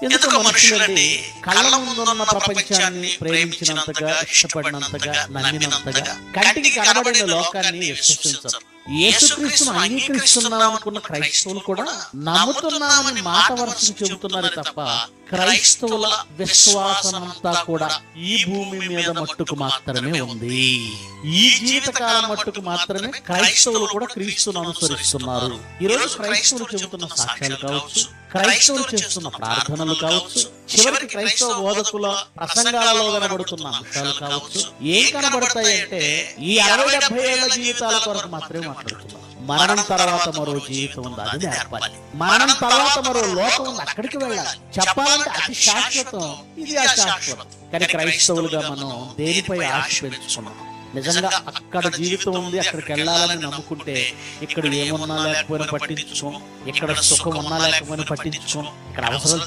ఎందుకు మనుషులండి కళ్ళ ముందున్న ప్రపంచాన్ని ప్రేమించినంతగా, ఇష్టపడినంతగా, నమ్మినంతగా కంటికి కనబడిన లోకాన్ని విశ్వసించరు. యేసుక్రీస్తును అంగీకరిస్తున్నాం అనుకున్న క్రైస్తవులు కూడా నమ్ముతున్నామని మాట వరుసకు చెబుతున్నారు తప్ప క్రైస్తవుల విశ్వాసమంతా కూడా ఈ భూమి మీద మట్టుకు మాత్రమే ఉంది. ఈ జీవితకాలం మట్టుకు మాత్రమే క్రైస్తవులు కూడా క్రీస్తును అనుసరిస్తున్నారు. ఈరోజు క్రైస్తవులు చెబుతున్న సాక్ష్యాలు కావచ్చు, క్రైస్తవులు చేస్తున్న ప్రార్థనలు కావచ్చు, చివరికి క్రైస్తవ బోధకుల ప్రసంగాలలో కనబడుతున్న అంశాలు కావచ్చు, ఏం కనబడతాయంటే ఈ 60-70 ఏళ్ల జీవితాల కొరకు మాత్రమే మాట్లాడుతున్నారు. మరణం తర్వాత మరో జీవితం ఉంది, అది నేర్పాలి. మరణం తర్వాత మరో లోకం ఉంది, అక్కడికి వెళ్ళాలి. చెప్పాలంటే అతి శాశ్వతం, ఇది అశాశ్వతం. కానీ క్రైస్తవులుగా మనం దేనిపై ఆశ పెంచుకున్నాం? నిజంగా అక్కడ జీవితం ఉంది, అక్కడికి వెళ్ళాలని నమ్ముకుంటే ఇక్కడ ఏమున్నా లేకపోయినా పట్టించుకోం, ఇక్కడ సుఖం ఉన్నా లేకపోయినా పట్టించుకోం, ఇక్కడ అవసరం